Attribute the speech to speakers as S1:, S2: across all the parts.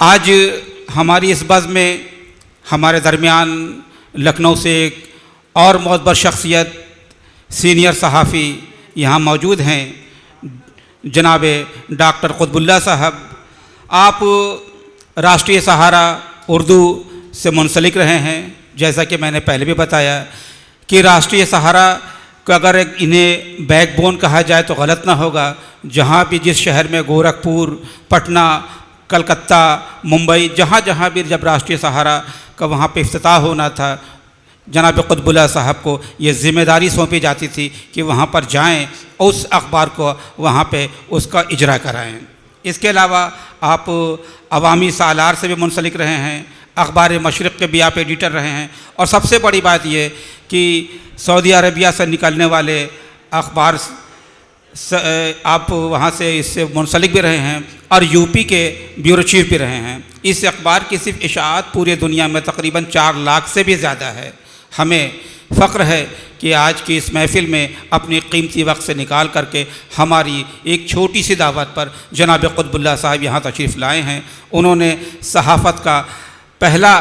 S1: आज हमारी इस बज़्म में हमारे दरमियान लखनऊ से एक और मोअज़्ज़र शख्सियत सीनियर सहाफ़ी यहाँ मौजूद हैं, जनाब डॉक्टर कुतुबुल्लाह साहब। आप राष्ट्रीय सहारा उर्दू से मुंसलिक रहे हैं। जैसा कि मैंने पहले भी बताया कि राष्ट्रीय सहारा को अगर इन्हें बैकबोन कहा जाए तो गलत ना होगा। जहाँ भी जिस शहर में गोरखपुर, पटना, कलकत्ता, मुंबई, जहाँ जहाँ भी जब राष्ट्रीय सहारा का वहाँ पे इफ्तिताह होना था, जनाब कुतुबुल्लाह साहब को ये ज़िम्मेदारी सौंपी जाती थी कि वहाँ पर जाएं, उस अखबार को वहाँ पे उसका इजरा कराएं। इसके अलावा आप अवामी सालार से भी मुंसलिक रहे हैं, अखबार मशरिक़ के भी आप एडिटर रहे हैं, और सबसे बड़ी बात ये कि सऊदी अरबिया से निकलने वाले अखबार आप वहाँ से इससे मुंसलिक भी रहे हैं और यूपी के ब्यूरो चीफ भी रहे हैं। इस अखबार की सिर्फ इशाअत पूरे दुनिया में तकरीबन 4 लाख से भी ज़्यादा है। हमें फ़ख्र है कि आज की इस महफ़िल में अपनी कीमती वक्त से निकाल करके हमारी एक छोटी सी दावत पर जनाब कुतुबुल्लाह साहब यहाँ तशरीफ़ लाए हैं। उन्होंने सहाफ़त का पहला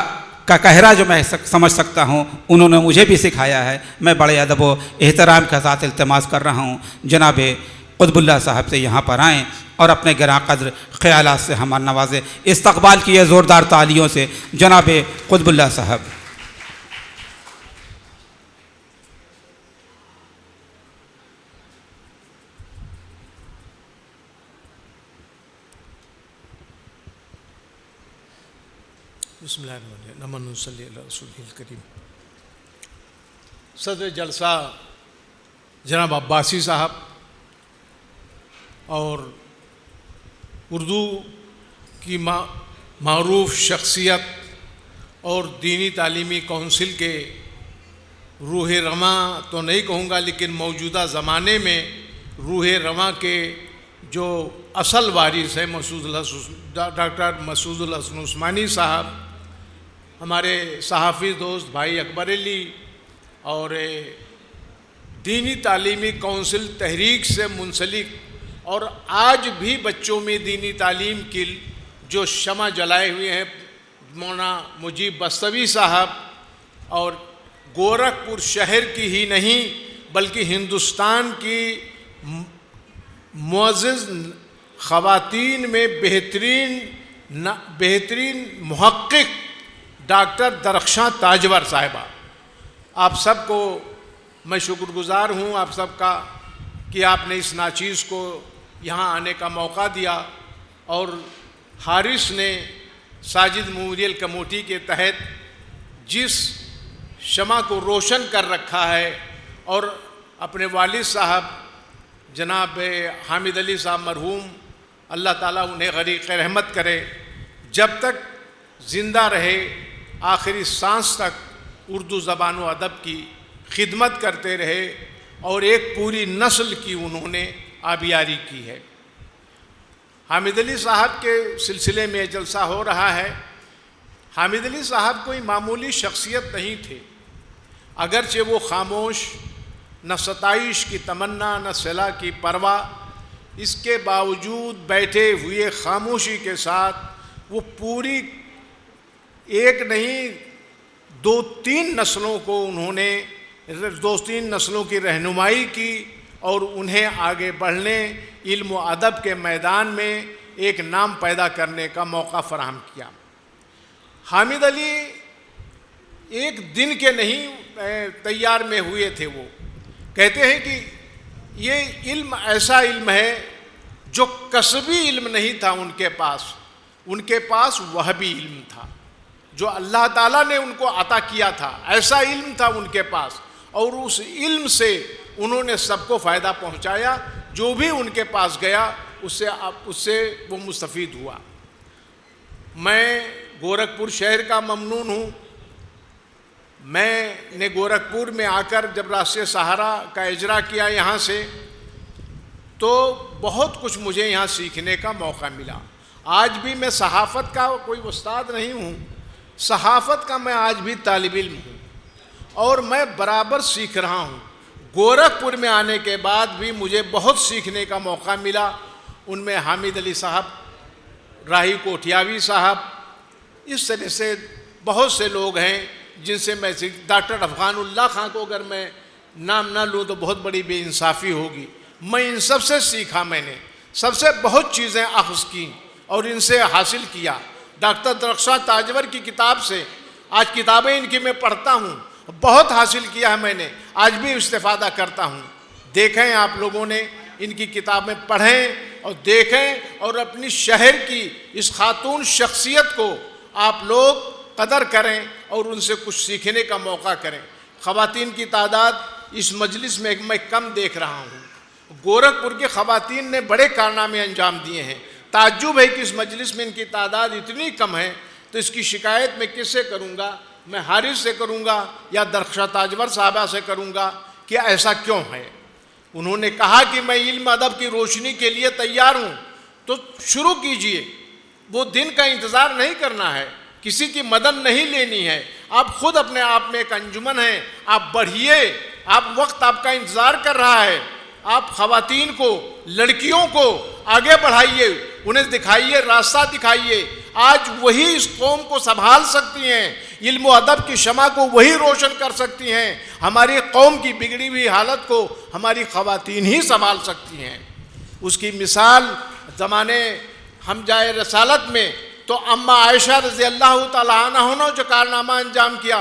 S1: का कहरा जो मैं समझ सकता हूँ, उन्होंने मुझे भी सिखाया है। मैं बड़े अदब व एहतराम के साथ इल्तिमास कर रहा हूँ जनाब कुतुबुल्लाह साहब से यहाँ पर आएँ और अपने गिरां क़द्र ख़यालात से हमारा नवाज़े। इस्तक़बाल किए ज़ोरदार तालियों से जनाब कुतुबुल्लाह साहब।
S2: बिस्मिल्लाहिर्रहमानिर्रहीम। सदर जलसा जनाब अब्बासी साहब और उर्दू की मारूफ शख्सियत और दीनी तालीमी कौंसिल के रूह रमा तो नहीं कहूँगा, लेकिन मौजूदा ज़माने में रूह रमा के जो असल वारिस है डॉक्टर मसूदुल हसन उस्मानी साहब, हमारे सहाफ़ी दोस्त भाई अकबर अली, और दीनी तालीमी कौंसिल तहरीक से मुंसलिक और आज भी बच्चों में दीनी तालीम की जो शमा जलाए हुए हैं मौलाना मुजीब बस्तवी साहब, और गोरखपुर शहर की ही नहीं बल्कि हिंदुस्तान की मुअज़्ज़िज़ ख़वातीन में बेहतरीन मुहक्किक डॉक्टर दरख्शां ताजवर साहिबा, आप सबको मैं शुक्रगुज़ार हूँ आप सबका कि आपने इस नाचीज़ को यहाँ आने का मौका दिया। और हारिस ने साजिद मेमोरियल कमेटी के तहत जिस शमा को रोशन कर रखा है, और अपने वालिद साहब जनाब हामिद अली साहब मरहूम, अल्लाह ताला उन्हें गरीक़ रहमत करे, जब तक ज़िंदा रहे आखिरी सांस तक उर्दू ज़बान व अदब की खिदमत करते रहे, और एक पूरी नस्ल की उन्होंने आबियारी की है। हामिद अली साहब के सिलसिले में जलसा हो रहा है। हामिद अली साहब कोई मामूली शख्सियत नहीं थे, अगरचे वो खामोश, न सताइश की तमन्ना न सला की परवाह, इसके बावजूद बैठे हुए खामोशी के साथ वो पूरी एक नहीं 2-3 नस्लों को उन्होंने 2-3 नस्लों की रहनुमाई की और उन्हें आगे बढ़ने, इल्म व अदब के मैदान में एक नाम पैदा करने का मौका फराहम किया। हामिद अली एक दिन के नहीं तैयार में हुए थे। वो कहते हैं कि ये इल्म ऐसा इल्म है जो कसबी इल्म नहीं था उनके पास वहबी इल्म था जो अल्लाह ताला ने उनको अता किया था। ऐसा इल्म था उनके पास, और उस इल्म से उन्होंने सबको फ़ायदा पहुंचाया। जो भी उनके पास गया उससे वो मुस्तफ़ीद हुआ। मैं गोरखपुर शहर का ममनून हूँ। मैंने गोरखपुर में आकर जब राष्ट्रीय सहारा का इजरा किया यहाँ से, तो बहुत कुछ मुझे यहाँ सीखने का मौका मिला। आज भी मैं सहाफ़त का कोई उस्ताद नहीं हूँ, सहाफ़त का मैं आज भी तालिब इल्म हूँ और मैं बराबर सीख रहा हूँ। गोरखपुर में आने के बाद भी मुझे बहुत सीखने का मौका मिला। उनमें हामिद अली साहब राही कोठियावी साहब, इस तरह से बहुत से लोग हैं जिनसे मैं डॉक्टर अफगानुल्लाह खां को अगर मैं नाम ना लूँ तो बहुत बड़ी बेइंसाफ़ी होगी। मैं इन सब से सीखा, मैंने सबसे बहुत चीज़ें अख़ज़ की और इनसे हासिल किया। डॉक्टर दरख्शां ताजवर की किताब से, आज किताबें इनकी मैं पढ़ता हूँ, बहुत हासिल किया है मैंने, आज भी इस्तेफ़ादा करता हूँ। देखें आप लोगों ने इनकी किताबें पढ़ें और देखें और अपनी शहर की इस खातून शख्सियत को आप लोग कदर करें और उनसे कुछ सीखने का मौका करें। ख़वातीन की तादाद इस मजलिस में मैं कम देख रहा हूँ। गोरखपुर की ख़वातीन ने बड़े कारनामे अंजाम दिए हैं। ताज्जुब है कि इस मजलिस में इनकी तादाद इतनी कम है, तो इसकी शिकायत मैं किससे करूँगा? मैं हारिस से करूँगा या दरख्शां ताजवर साहबा से करूँगा कि ऐसा क्यों है? उन्होंने कहा कि मैं इल्म अदब की रोशनी के लिए तैयार हूँ, तो शुरू कीजिए। वो दिन का इंतज़ार नहीं करना है, किसी की मदद नहीं लेनी है। आप खुद अपने आप में एक अंजुमन हैं, आप बढ़िए, आप वक्त आपका इंतज़ार कर रहा है। आप ख़वातीन को, लड़कियों को आगे बढ़ाइए, उन्हें दिखाइए, रास्ता दिखाइए। आज वही इस कौम को संभाल सकती हैं, इल्म अदब की शमा को वही रोशन कर सकती हैं। हमारी कौम की बिगड़ी हुई हालत को हमारी ख़वातीन ही संभाल सकती हैं। उसकी मिसाल ज़माने हम जाए रसालत में तो अम्मा आयशा रज़ी अल्लाह ताला अन्हा ने जो कारनामा अंजाम किया,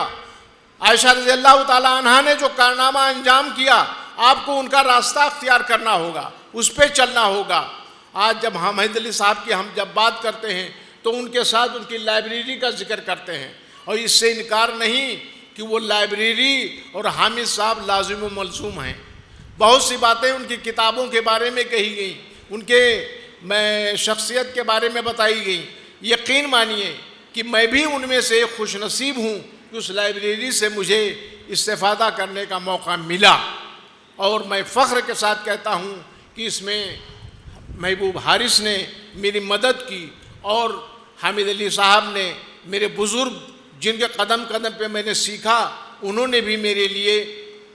S2: आयशा रज़ी अल्लाह ताला अन्हा ने जो कारनामा अंजाम किया, आपको उनका रास्ता अख्तियार करना होगा, उस पर चलना होगा। आज जब हामिद अली साहब की हम जब बात करते हैं तो उनके साथ उनकी लाइब्रेरी का जिक्र करते हैं, और इससे इनकार नहीं कि वो लाइब्रेरी और हामिद साहब लाजिम व मलज़ूम हैं। बहुत सी बातें उनकी किताबों के बारे में कही गई, उनके मैं शख्सियत के बारे में बताई गई। यकीन मानिए कि मैं भी उनमें से एक खुशनसीब हूँ कि उस लाइब्रेरी से मुझे इस्तेफ़ादा करने का मौका मिला, और मैं फ़ख्र के साथ कहता हूँ कि इसमें महबूब हारिस ने मेरी मदद की, और हामिद अली साहब ने, मेरे बुज़ुर्ग जिनके कदम कदम पे मैंने सीखा, उन्होंने भी मेरे लिए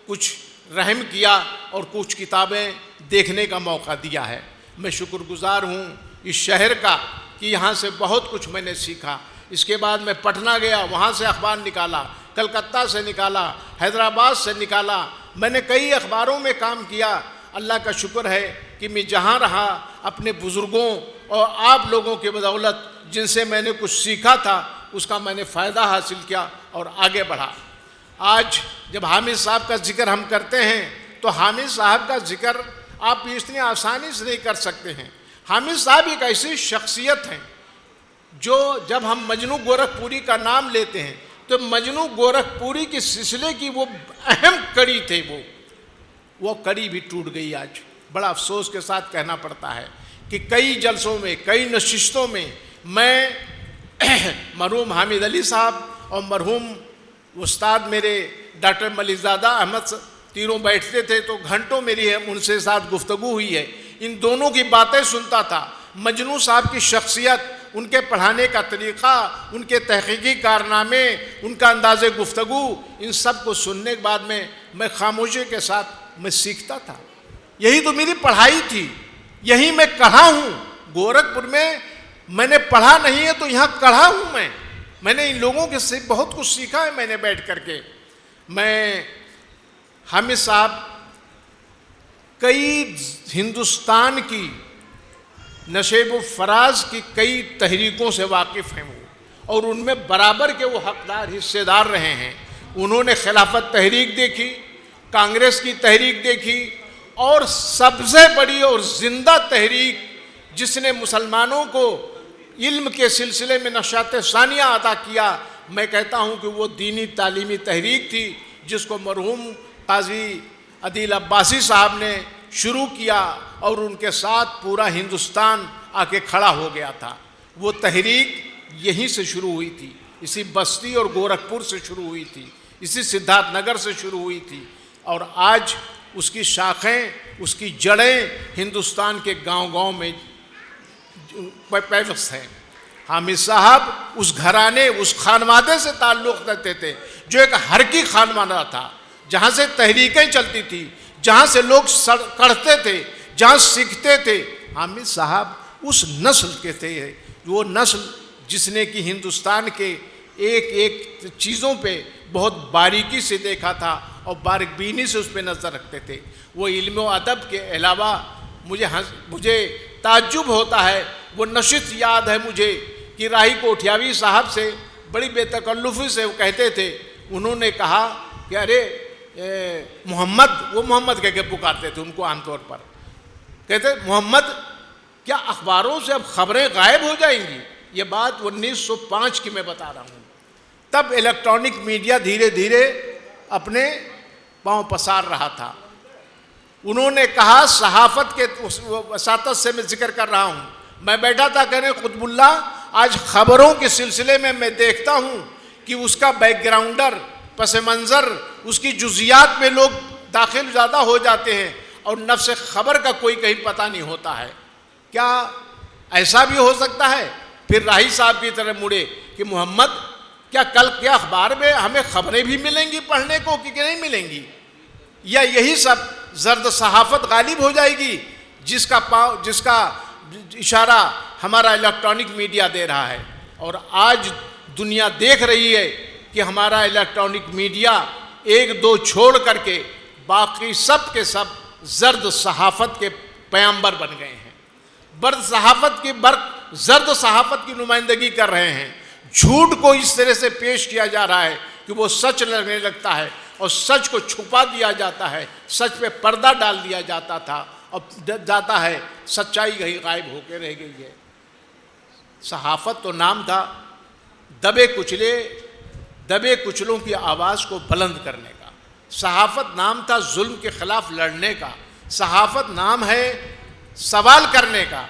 S2: कुछ रहम किया और कुछ किताबें देखने का मौका दिया है। मैं शुक्रगुज़ार हूँ इस शहर का कि यहाँ से बहुत कुछ मैंने सीखा। इसके बाद मैं पटना गया, वहाँ से अखबार निकाला, कलकत्ता से निकाला, हैदराबाद से निकाला, मैंने कई अखबारों में काम किया। अल्लाह का शुक्र है कि मैं जहाँ रहा अपने बुज़ुर्गों और आप लोगों की बदौलत जिनसे मैंने कुछ सीखा था उसका मैंने फ़ायदा हासिल किया और आगे बढ़ा। आज जब हामिद साहब का जिक्र हम करते हैं तो हामिद साहब का जिक्र आप इतनी आसानी से नहीं कर सकते हैं। हामिद साहब एक ऐसी शख्सियत हैं जो जब हम मजनू गोरखपुरी का नाम लेते हैं तो मजनू गोरखपुरी के सिलसिले की वो अहम कड़ी थे, वो कड़ी भी टूट गई। आज बड़ा अफसोस के साथ कहना पड़ता है कि कई जलसों में, कई नशिस्तों में मैं मरहूम हामिद अली साहब और मरहूम उस्ताद मेरे डॉक्टर मलिकज़ादा अहमद तीनों बैठते थे तो घंटों मेरी है उनसे साथ गुफ्तगू हुई है। इन दोनों की बातें सुनता था। मजनू साहब की शख्सियत, उनके पढ़ाने का तरीक़ा, उनके तहक़ीक़ी कारनामे, उनका अंदाज़े गुफ्तगू, इन सब को सुनने के बाद में मैं खामोशी के साथ मैं सीखता था। यही तो मेरी पढ़ाई थी, यही मैं कढ़ा हूँ। गोरखपुर में मैंने पढ़ा नहीं है तो यहाँ कढ़ा हूँ मैंने इन लोगों के से बहुत कुछ सीखा है मैंने बैठ करके। मैं हामिद साहब कई हिंदुस्तान की नशेब व फराज की कई तहरीकों से वाकिफ़ हैं वो, और उनमें बराबर के वो हकदार हिस्सेदार रहे हैं। उन्होंने खिलाफत तहरीक देखी, कांग्रेस की तहरीक देखी, और सबसे बड़ी और ज़िंदा तहरीक जिसने मुसलमानों को इल्म के सिलसिले में नशात सानिया अता किया, मैं कहता हूँ कि वो दीनी तालीमी तहरीक थी जिसको मरहूम काजी अदील अब्बासी साहब ने शुरू किया, और उनके साथ पूरा हिंदुस्तान आके खड़ा हो गया था। वो तहरीक यहीं से शुरू हुई थी, इसी बस्ती और गोरखपुर से शुरू हुई थी, इसी सिद्धार्थनगर से शुरू हुई थी, और आज उसकी शाखें, उसकी जड़ें हिंदुस्तान के गांव-गांव में पैवस्त हैं। हामिद साहब उस घराने, उस खानवादे से ताल्लुक़ रखते थे जो एक हरकी खानवादा था, जहाँ से तहरीकें चलती थी, जहाँ से लोग पढ़ते थे, जहाँ सीखते थे। हामिद साहब उस नस्ल के थे वो नस्ल जिसने कि हिंदुस्तान के एक एक चीज़ों पे बहुत बारीकी से देखा था और बारीकबीनी से उस पर नज़र रखते थे। वो इल्म व अदब के अलावा मुझे ताज्जुब होता है, वो नशित याद है मुझे कि राही कोठियावी साहब से बड़ी बेतकल्लुफ़ी से वो कहते थे, उन्होंने कहा कि अरे मोहम्मद, वो मोहम्मद कह के पुकारते थे उनको आमतौर पर, कहते मोहम्मद क्या अखबारों से अब खबरें गायब हो जाएंगी? ये बात 1905 की मैं बता रहा हूँ। तब इलेक्ट्रॉनिक मीडिया धीरे धीरे अपने पांव पसार रहा था। उन्होंने कहा, सहाफ़त के वसातत से मैं जिक्र कर रहा हूँ, मैं बैठा था कहने कुतुबुल्ला, आज खबरों के सिलसिले में मैं देखता हूँ कि उसका बैकग्राउंडर, पस मंज़र, उसकी जुज़ियात में लोग दाखिल ज़्यादा हो जाते हैं और नफ्स खबर का कोई कहीं पता नहीं होता है। क्या ऐसा भी हो सकता है? फिर राही साहब की तरफ मुड़े कि मोहम्मद, क्या कल क्या अखबार में हमें खबरें भी मिलेंगी पढ़ने को कि नहीं मिलेंगी, या यही सब जर्द सहाफ़त गालिब हो जाएगी जिसका इशारा हमारा इलेक्ट्रॉनिक मीडिया दे रहा है? और आज दुनिया देख रही है कि हमारा इलेक्ट्रॉनिक मीडिया एक दो छोड़ करके बाकी सब के सब जर्द सहाफ़त के पैगंबर बन गए हैं, जर्द सहाफ़त की नुमाइंदगी कर रहे हैं। झूठ को इस तरह से पेश किया जा रहा है कि वो सच लगने लगता है और सच को छुपा दिया जाता है, सच पे पर्दा डाल दिया जाता था और जाता है, सच्चाई कहीं गायब होकर रह गई है। सहाफ़त तो नाम था दबे कुचलों की आवाज़ को बुलंद करने का, सहाफ़त नाम था जुल्म के ख़िलाफ़ लड़ने का, सहाफ़त नाम है सवाल करने का।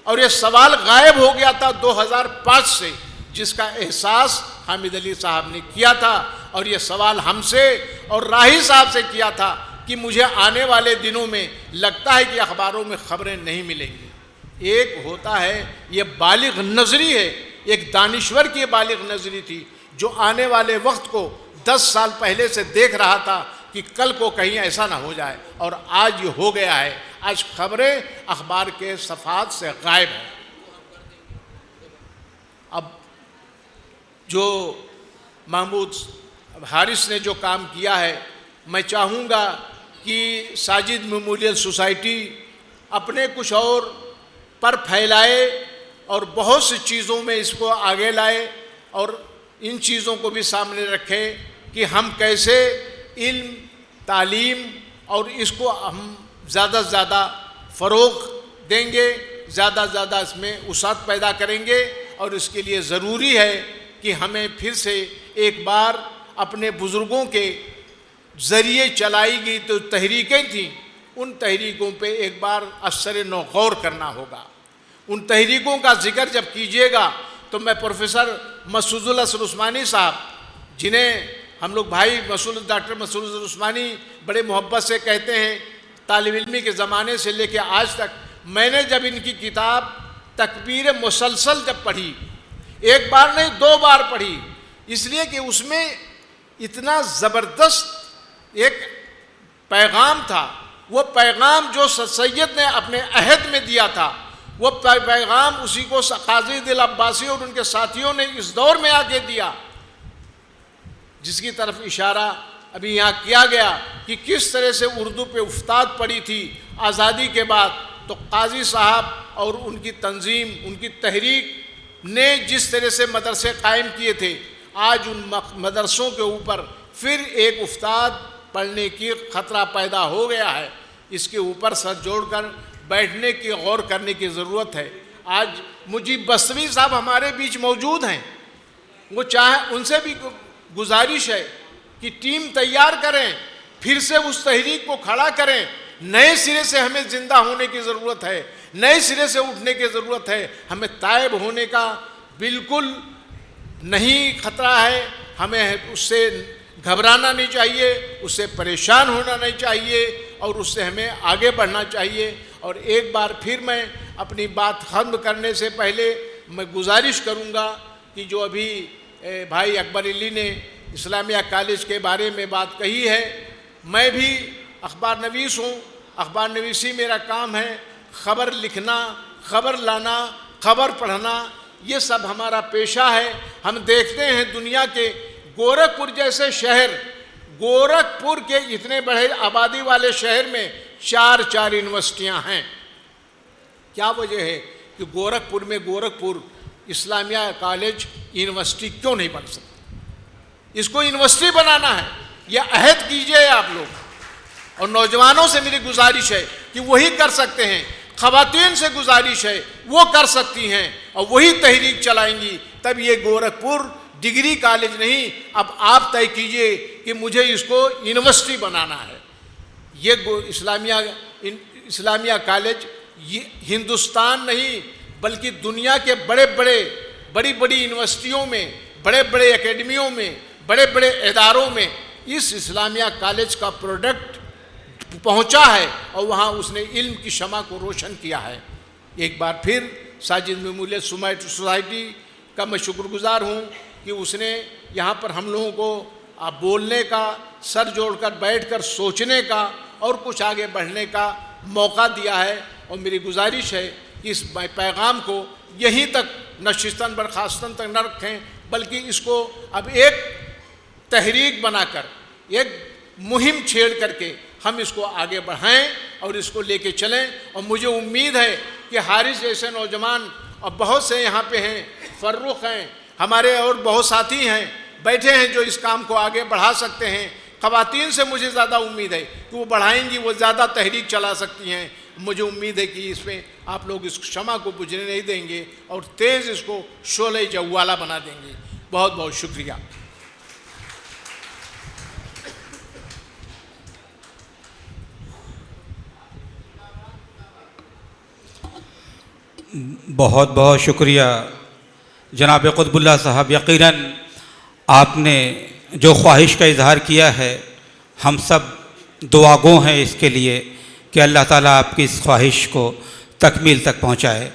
S2: और ये सवाल गायब हो गया था 2005 से, जिसका एहसास हामिद अली साहब ने किया था और ये सवाल हमसे और राही साहब से किया था कि मुझे आने वाले दिनों में लगता है कि अखबारों में खबरें नहीं मिलेंगी। एक होता है ये बालिग नज़री है, एक दानिश्वर की बालिग नज़री थी जो आने वाले वक्त को 10 साल पहले से देख रहा था कि कल को कहीं ऐसा ना हो जाए, और आज ये हो गया है। आज खबरें अखबार के सफ़ात से गायब हैं। अब जो महमूद हारिस ने जो काम किया है, मैं चाहूँगा कि साजिद मेमोरियल सोसाइटी अपने कुछ और पर फैलाए और बहुत सी चीज़ों में इसको आगे लाए और इन चीज़ों को भी सामने रखे कि हम कैसे इल्म, तालीम और इसको हम ज़्यादा से ज़्यादा फ़रोग़ देंगे, ज़्यादा से ज़्यादा इसमें वसाअत पैदा करेंगे। और इसके लिए ज़रूरी है कि हमें फिर से एक बार अपने बुज़ुर्गों के ज़रिए चलाई गई तो तहरीकें थीं, उन तहरीकों पे एक बार असर नौ गौर करना होगा। उन तहरीकों का जिक्र जब कीजिएगा तो मैं प्रोफेसर मसूदुल हसन उस्मानी साहब, जिन्हें हम लोग भाई डॉक्टर मसूद उस्मानी बड़े मोहब्बत से कहते हैं, तालिब इल्मी के ज़माने से लेकर आज तक मैंने जब इनकी किताब तकबीर मुसलसल जब पढ़ी, एक बार नहीं 2 बार पढ़ी, इसलिए कि उसमें इतना ज़बरदस्त एक पैगाम था। वो पैगाम जो सैयद ने अपने अहद में दिया था, वो पैगाम उसी को काज़ी दिल अब्बासी और उनके साथियों ने इस दौर में आके दिया, जिसकी तरफ इशारा अभी यहाँ किया गया कि किस तरह से उर्दू पे उस्ताद पड़ी थी आज़ादी के बाद। तो काजी साहब और उनकी तंजीम, उनकी तहरीक ने जिस तरह से मदरसे कायम किए थे, आज उन मदरसों के ऊपर फिर एक उस्ताद पढ़ने की ख़तरा पैदा हो गया है। इसके ऊपर सर जोड़कर बैठने की, गौर करने की ज़रूरत है। आज मुजीब बस्तवी साहब हमारे बीच मौजूद हैं, वो चाहे उनसे भी गुजारिश है कि टीम तैयार करें, फिर से उस तहरीक को खड़ा करें। नए सिरे से हमें ज़िंदा होने की ज़रूरत है, नए सिरे से उठने की ज़रूरत है। हमें तायब होने का बिल्कुल नहीं ख़तरा है, हमें उससे घबराना नहीं चाहिए, उससे परेशान होना नहीं चाहिए और उससे हमें आगे बढ़ना चाहिए। और एक बार फिर मैं अपनी बात ख़त्म करने से पहले मैं गुजारिश करूँगा कि जो अभी भाई अकबर अली ने इस्लामिया कॉलेज के बारे में बात कही है, मैं भी अखबार नवीस हूँ, अखबार नवीसी मेरा काम है। ख़बर लिखना, ख़बर लाना, ख़बर पढ़ना, ये सब हमारा पेशा है। हम देखते हैं दुनिया के गोरखपुर जैसे शहर, गोरखपुर के इतने बड़े आबादी वाले शहर में 4 यूनिवर्सिटियां हैं। क्या वजह है कि गोरखपुर में गोरखपुर इस्लामिया कॉलेज यूनिवर्सिटी क्यों नहीं बन सकती? इसको यूनिवर्सिटी बनाना है, यह अहद कीजिए आप लोग। और नौजवानों से मेरी गुजारिश है कि वही कर सकते हैं, ख़वातीन से गुजारिश है वो कर सकती हैं और वही तहरीक चलाएंगी, तब ये गोरखपुर डिग्री कॉलेज नहीं, अब आप तय कीजिए कि मुझे इसको यूनिवर्सिटी बनाना है। ये इस्लामिया कॉलेज ये हिंदुस्तान नहीं बल्कि दुनिया के बड़ी बड़ी यूनिवर्सिटियों में, बड़े बड़े एकेडमियों में, बड़े बड़े इदारों में इस इस्लामिया कॉलेज का प्रोडक्ट पहुंचा है और वहाँ उसने इल्म की शमा को रोशन किया है। एक बार फिर साजिद मेमोरियल सोसाइटी का मैं शुक्रगुजार हूँ कि उसने यहाँ पर हम लोगों को बोलने का, सर जोड़कर बैठकर सोचने का और कुछ आगे बढ़ने का मौका दिया है। और मेरी गुजारिश है कि इस पैगाम को यहीं तक नशिस्तन बर्खास्तन तक न रखें, बल्कि इसको अब एक तहरीक बनाकर, एक मुहिम छेड़ करके हम इसको आगे बढ़ाएं और इसको लेके चलें। और मुझे उम्मीद है कि हारिस जैसे नौजवान और बहुत से यहाँ पे हैं, फर्रुख हैं, हमारे और बहुत साथी हैं बैठे हैं जो इस काम को आगे बढ़ा सकते हैं। ख़वातीन से मुझे ज़्यादा उम्मीद है कि वो बढ़ाएंगी, वो ज़्यादा तहरीक चला सकती हैं। मुझे उम्मीद है कि इसमें आप लोग इस क्षमा को बुझने नहीं देंगे और तेज़ इसको शोले जवाला बना देंगे। बहुत बहुत शुक्रिया।
S1: बहुत बहुत शुक्रिया जनाब कुतुबुल्लाह साहब। यकीनन आपने जो ख्वाहिश का इजहार किया है, हम सब दुआगो हैं इसके लिए कि अल्लाह ताला आपकी इस ख्वाहिश को तकमील तक पहुँचाए।